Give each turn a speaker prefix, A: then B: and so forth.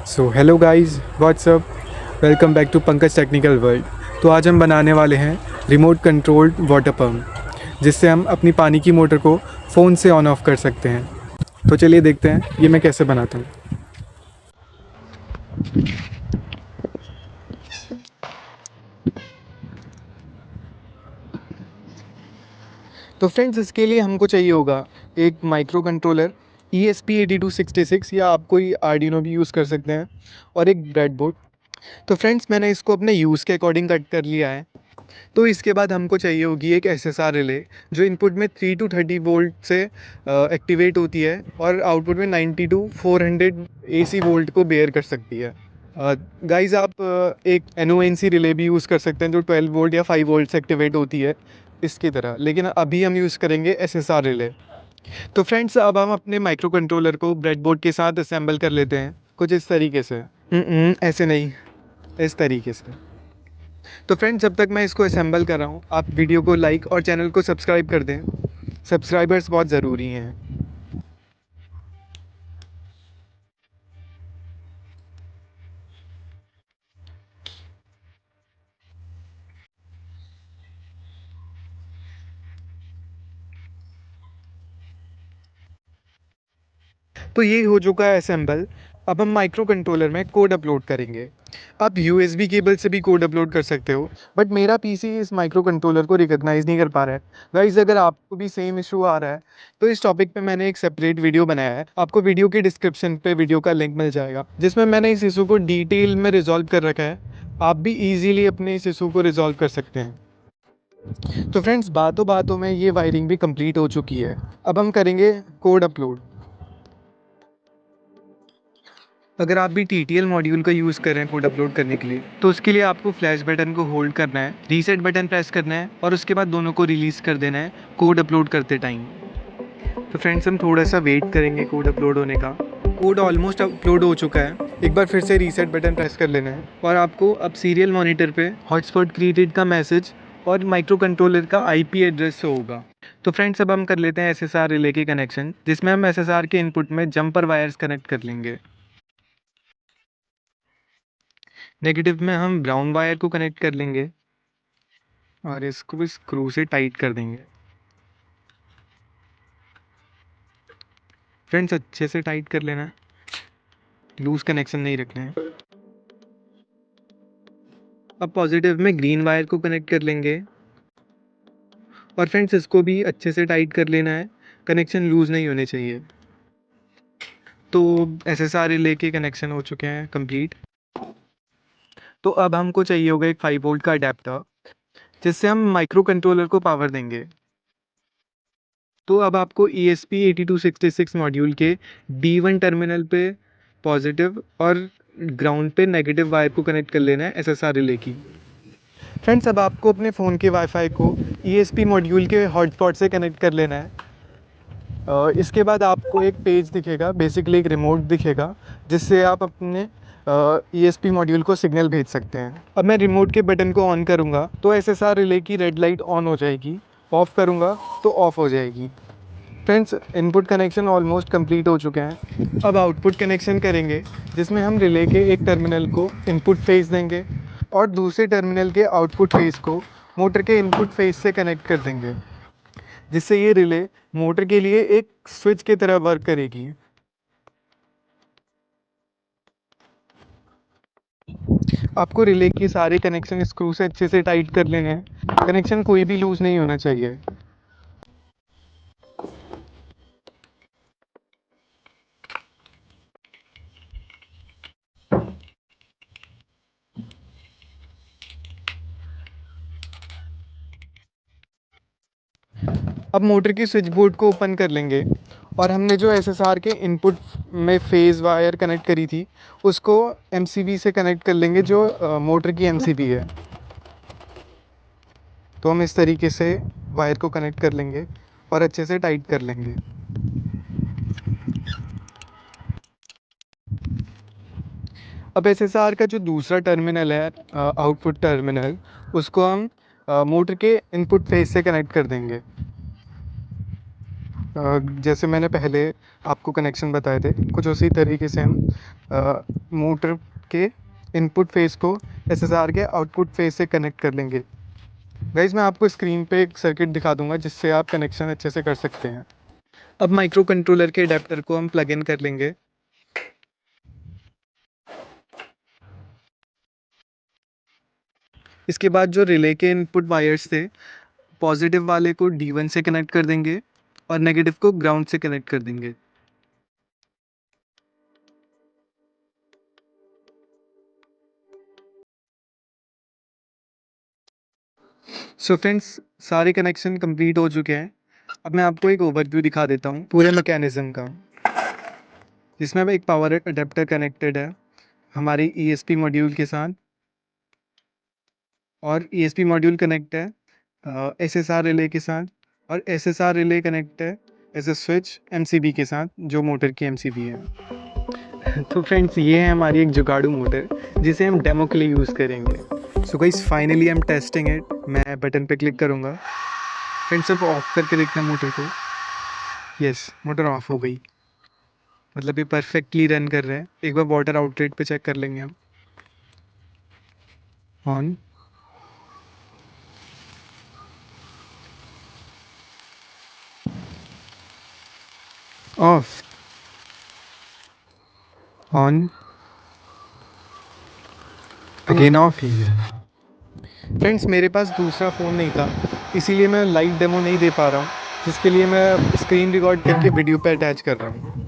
A: So hello guys, what's up, welcome back to Pankaj technical world. तो आज हम बनाने वाले हैं रिमोट कंट्रोल्ड वाटर पम्प, जिससे हम अपनी पानी की मोटर को फ़ोन से ऑन ऑफ कर सकते हैं। तो चलिए देखते हैं ये मैं कैसे बनाता हूँ। तो फ्रेंड्स, इसके लिए हमको चाहिए होगा एक माइक्रो कंट्रोलर ESP8266, या आप कोई आर्डिनो भी यूज़ कर सकते हैं, और एक ब्रेडबोर्ड। तो फ्रेंड्स, मैंने इसको अपने यूज़ के अकॉर्डिंग कट कर लिया है। तो इसके बाद हमको चाहिए होगी एक SSR रिले, जो इनपुट में 3 टू 30 वोल्ट से एक्टिवेट होती है और आउटपुट में 90 टू 400 AC वोल्ट को बेयर कर सकती है। गाइस, आप एक NONC रिले भी यूज़ कर सकते हैं जो 12 वोल्ट या 5 वोल्ट से एक्टिवेट होती है इसकी तरह, लेकिन अभी हम यूज़ करेंगे SSR रिले। तो फ्रेंड्स, अब हम अपने माइक्रो कंट्रोलर को ब्रेडबोर्ड के साथ असेंबल कर लेते हैं, कुछ इस तरीके से। ऐसे नहीं, इस तरीके से। तो फ्रेंड्स, जब तक मैं इसको असेंबल कर रहा हूँ, आप वीडियो को लाइक और चैनल को सब्सक्राइब कर दें। सब्सक्राइबर्स बहुत ज़रूरी हैं। तो ये हो चुका है असेंबल। अब हम माइक्रो कंट्रोलर में कोड अपलोड करेंगे। आप USB केबल से भी कोड अपलोड कर सकते हो, बट मेरा PC इस माइक्रो कंट्रोलर को रिकॉग्नाइज़ नहीं कर पा रहा है। गाइस, अगर आपको भी सेम इशू आ रहा है तो इस टॉपिक पे मैंने एक सेपरेट वीडियो बनाया है। आपको वीडियो के डिस्क्रिप्शन पे वीडियो का लिंक मिल जाएगा, जिसमें मैंने इस इशू को डिटेल में रिजॉल्व कर रखा है। आप भी ईजिली अपने इस इशू को रिजॉल्व कर सकते हैं। तो फ्रेंड्स, बातों बातों में ये वायरिंग भी कंप्लीट हो चुकी है। अब हम करेंगे कोड अपलोड। अगर आप भी TTL मॉड्यूल का यूज़ कर रहे हैं कोड अपलोड करने के लिए, तो उसके लिए आपको फ्लैश बटन को होल्ड करना है, रीसेट बटन प्रेस करना है, और उसके बाद दोनों को रिलीज़ कर देना है कोड अपलोड करते टाइम। तो फ्रेंड्स, हम थोड़ा सा वेट करेंगे कोड अपलोड होने का। कोड ऑलमोस्ट अपलोड हो चुका है। एक बार फिर से रीसेट बटन प्रेस कर लेना है, और आपको अब सीरियल मॉनिटर पे हॉटस्पॉट क्रिएटेड का मैसेज और माइक्रो कंट्रोलर का IP एड्रेस से होगा। तो फ्रेंड्स, अब हम कर लेते हैं SSR रिले के कनेक्शन, जिसमें हम SSR के इनपुट में जंपर वायर्स कनेक्ट कर लेंगे। नेगेटिव में हम ब्राउन वायर को कनेक्ट कर लेंगे और इसको भी स्क्रू से टाइट कर देंगे। फ्रेंड्स, अच्छे से टाइट कर लेना है, लूज कनेक्शन नहीं रखना है। अब पॉजिटिव में ग्रीन वायर को कनेक्ट कर लेंगे, और फ्रेंड्स इसको भी अच्छे से टाइट कर लेना है, कनेक्शन लूज नहीं होने चाहिए। तो SSR रिले के कनेक्शन हो चुके हैं कंप्लीट। तो अब हमको चाहिए होगा एक 5 वोल्ट का अडेप्टर, जिससे हम माइक्रो कंट्रोलर को पावर देंगे। तो अब आपको ESP8266 मॉड्यूल के D1 टर्मिनल पे पॉजिटिव और ग्राउंड पे नेगेटिव वायर को कनेक्ट कर लेना है SSR रिले की। फ्रेंड्स, अब आपको अपने फ़ोन के वाईफाई को ESP मॉड्यूल के हॉटस्पॉट से कनेक्ट कर लेना है। इसके बाद आपको एक पेज दिखेगा, बेसिकली एक रिमोट दिखेगा, जिससे आप अपने ESP मॉड्यूल को सिग्नल भेज सकते हैं। अब मैं रिमोट के बटन को ऑन करूँगा तो SSR रिले की रेड लाइट ऑन हो जाएगी, ऑफ़ करूँगा तो ऑफ़ हो जाएगी। Friends, input connection almost complete हो चुके हैं। अब आउटपुट कनेक्शन करेंगे, जिसमें हम रिले के एक टर्मिनल को इनपुट फेस देंगे और दूसरे टर्मिनल के आउटपुट फेस को मोटर के इनपुट फेस से कनेक्ट कर देंगे, जिससे ये रिले मोटर के लिए एक स्विच की तरह वर्क करेगी। आपको रिले के सारे कनेक्शन स्क्रू से अच्छे से टाइट कर लेने हैं, कनेक्शन कोई भी लूज़ नहीं होना चाहिए। अब मोटर की स्विच बोर्ड को ओपन कर लेंगे, और हमने जो SSR के इनपुट में फेज़ वायर कनेक्ट करी थी, उसको MCB से कनेक्ट कर लेंगे, जो मोटर की MCB है। तो हम इस तरीके से वायर को कनेक्ट कर लेंगे और अच्छे से टाइट कर लेंगे। अब SSR का जो दूसरा टर्मिनल है, आउटपुट टर्मिनल, उसको हम मोटर के इनपुट फेस से कनेक्ट कर देंगे। जैसे मैंने पहले आपको कनेक्शन बताए थे, कुछ उसी तरीके से हम मोटर के इनपुट फेस को एसएसआर के आउटपुट फेस से कनेक्ट कर लेंगे। गाइज मैं आपको स्क्रीन पे एक सर्किट दिखा दूंगा जिससे आप कनेक्शन अच्छे से कर सकते हैं। अब माइक्रो कंट्रोलर के अडेप्टर को हम प्लग इन कर लेंगे। इसके बाद जो रिले के इनपुट वायर्स थे, पॉजिटिव वाले को D1 से कनेक्ट कर देंगे और नेगेटिव को ग्राउंड से कनेक्ट कर देंगे। सो फ्रेंड्स, सारे कनेक्शन कंप्लीट हो चुके हैं। अब मैं आपको एक ओवरव्यू दिखा देता हूँ पूरे मैकेनिज्म का, जिसमें अब एक पावर अडेप्टर कनेक्टेड है हमारे ESP मॉड्यूल के साथ, और ESP मॉड्यूल कनेक्ट है SSR रिले के साथ, और SSR रिले कनेक्ट है एज ए स्विच MCB के साथ, जो मोटर की MCB है। तो फ्रेंड्स, ये है हमारी एक जुगाड़ू मोटर जिसे हम डेमो के लिए यूज़ करेंगे। So guys, finally I am testing it. मैं बटन पे क्लिक करूँगा। फ्रेंड्स, अब ऑफ करके देखते हैं मोटर को। यस, मोटर ऑफ हो गई, मतलब ये परफेक्टली रन कर रहे हैं। एक बार वाटर आउटलेट पे चेक कर लेंगे हम। On, of, on, again of. Friends, मेरे पास दूसरा फ़ोन नहीं था, इसीलिए मैं लाइव डेमो नहीं दे पा रहा हूँ, जिसके लिए मैं स्क्रीन रिकॉर्ड करके वीडियो पे अटैच कर रहा हूँ।